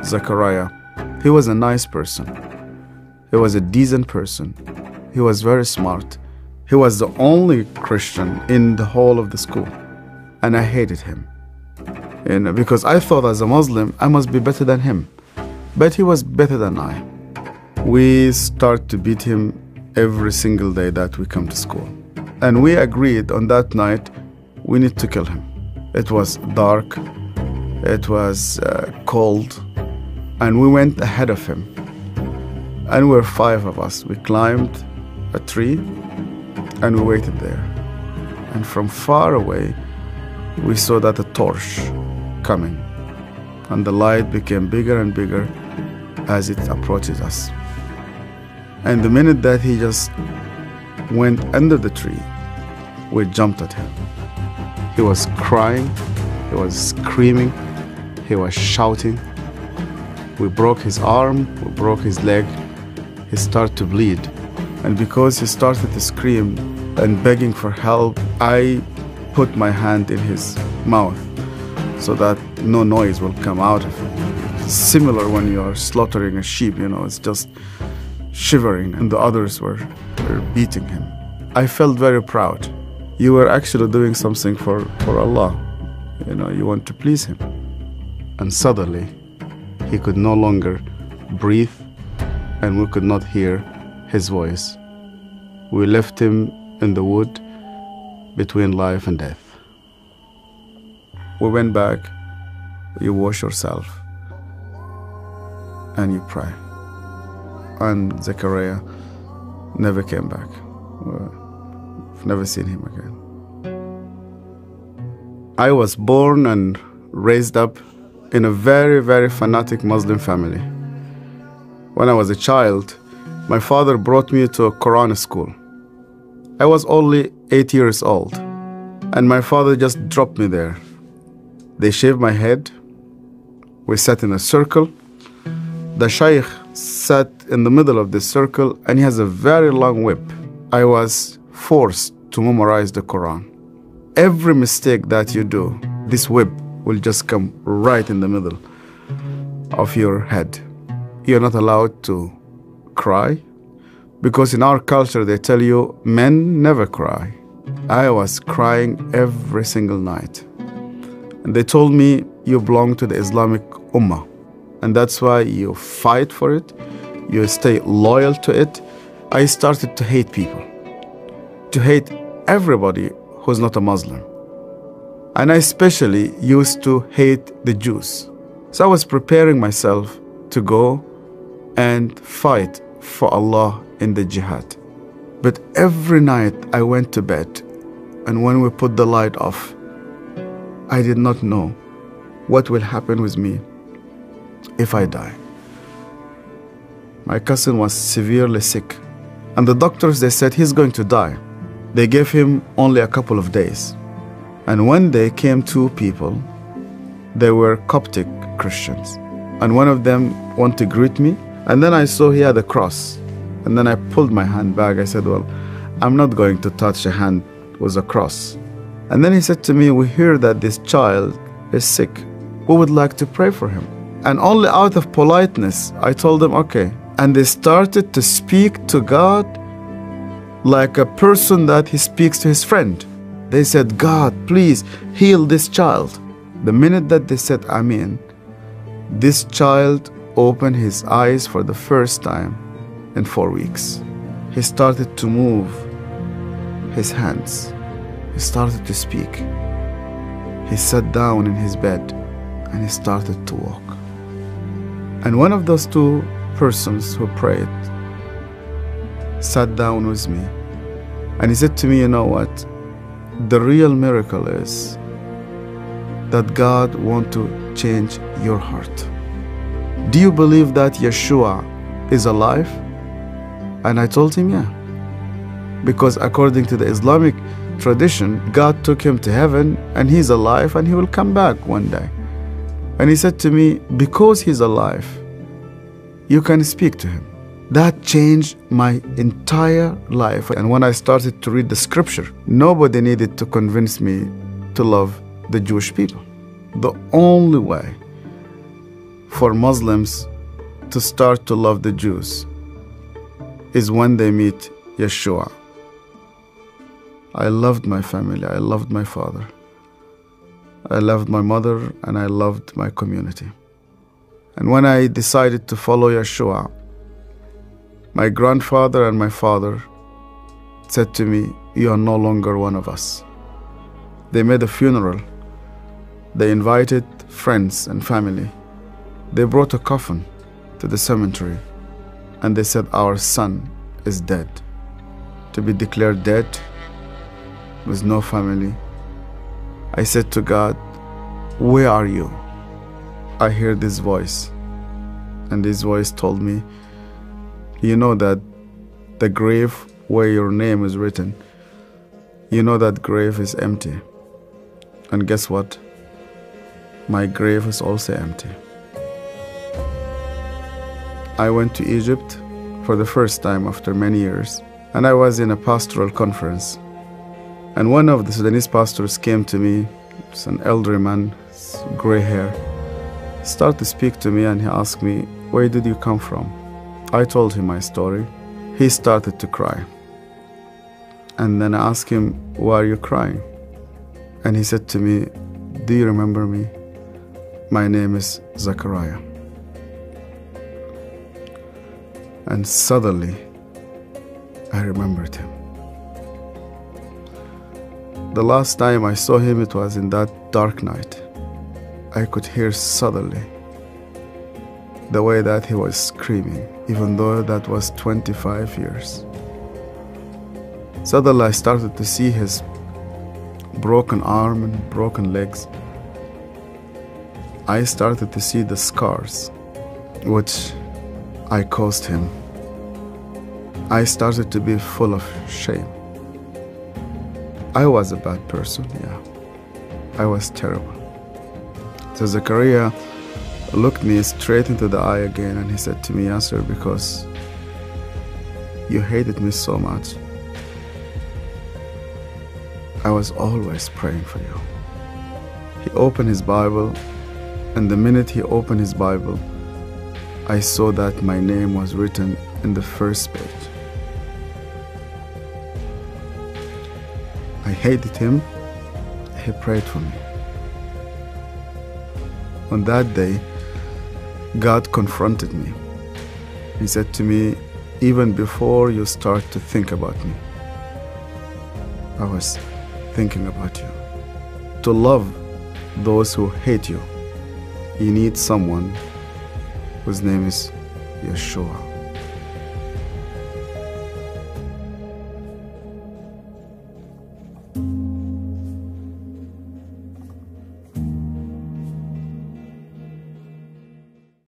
Zechariah. He was a nice person. He was a decent person. He was very smart. He was the only Christian in the whole of the school. And I hated him. Because I thought as a Muslim, I must be better than him. But he was better than I. We start to beat him every single day that we come to school. And we agreed on that night, we need to kill him. It was dark, it was cold, and we went ahead of him. And we were 5 of us. We climbed a tree and we waited there. And from far away, we saw that a torch coming. And the light became bigger and bigger as it approaches us. And the minute that he just went under the tree, we jumped at him. He was crying, he was screaming, he was shouting. We broke his arm, we broke his leg. He started to bleed. And because he started to scream and begging for help, I put my hand in his mouth so that no noise will come out of it. Similar when you are slaughtering a sheep, it's just shivering, and the others were beating him. I felt very proud. You were actually doing something for Allah. You want to please Him. And suddenly, he could no longer breathe, and we could not hear his voice. We left him in the wood between life and death. We went back, you wash yourself, and you pray. And Zechariah never came back. We've never seen him again. I was born and raised up in a very, very fanatic Muslim family. When I was a child, my father brought me to a Quran school. I was only 8 years old, and my father just dropped me there. They shaved my head. We sat in a circle. The shaykh sat in the middle of this circle, and he has a very long whip. I was forced to memorize the Quran. Every mistake that you do, this whip will just come right in the middle of your head. You're not allowed to cry, because in our culture they tell you men never cry. I was crying every single night. And they told me you belong to the Islamic Ummah, and that's why you fight for it, you stay loyal to it. I started to hate people, to hate everybody who's not a Muslim. And I especially used to hate the Jews. So I was preparing myself to go and fight for Allah in the jihad. But every night I went to bed, and when we put the light off, I did not know what will happen with me if I die. My cousin was severely sick, and the doctors, they said he's going to die. They gave him only a couple of days. And one day came 2 people. They were Coptic Christians. And one of them wanted to greet me. And then I saw he had a cross. And then I pulled my hand back. I said, well, I'm not going to touch a hand with a cross. And then he said to me, we hear that this child is sick. We would like to pray for him. And only out of politeness, I told them, okay. And they started to speak to God like a person that he speaks to his friend. They said, God, please heal this child. The minute that they said, Amen, this child opened his eyes for the first time in 4 weeks. He started to move his hands. He started to speak. He sat down in his bed and he started to walk. And one of those 2 persons who prayed sat down with me, and he said to me, you know what? The real miracle is that God wants to change your heart. Do you believe that Yeshua is alive? And I told him, yeah. Because according to the Islamic tradition, God took him to heaven and he's alive and he will come back one day. And he said to me, because he's alive, you can speak to him. That changed my entire life. And when I started to read the scripture, nobody needed to convince me to love the Jewish people. The only way for Muslims to start to love the Jews is when they meet Yeshua. I loved my family, I loved my father, I loved my mother, and I loved my community. And when I decided to follow Yeshua, my grandfather and my father said to me, "You are no longer one of us." They made a funeral. They invited friends and family. They brought a coffin to the cemetery, and they said, "Our son is dead." To be declared dead with no family, I said to God, "Where are you?" I heard this voice, and this voice told me, "You know that the grave where your name is written, you know that grave is empty. And guess what? My grave is also empty." I went to Egypt for the first time after many years, and I was in a pastoral conference. And one of the Sudanese pastors came to me. It's an elderly man, gray hair. He started to speak to me, and he asked me, "Where did you come from?" I told him my story. He started to cry. And then I asked him, "Why are you crying?" And he said to me, "Do you remember me? My name is Zachariah." And suddenly, I remembered him. The last time I saw him, it was in that dark night. I could hear suddenly the way that he was screaming, even though that was 25 years. Suddenly, I started to see his broken arm and broken legs. I started to see the scars which I caused him. I started to be full of shame. I was a bad person, yeah. I was terrible. So Zechariah looked me straight into the eye again, and he said to me, "Yasser, because you hated me so much, I was always praying for you." He opened his Bible, and the minute he opened his Bible, I saw that my name was written in the first page. I hated him. He prayed for me. On that day, God confronted me. He said to me, "Even before you start to think about me, I was thinking about you. To love those who hate you, you need someone whose name is Yeshua."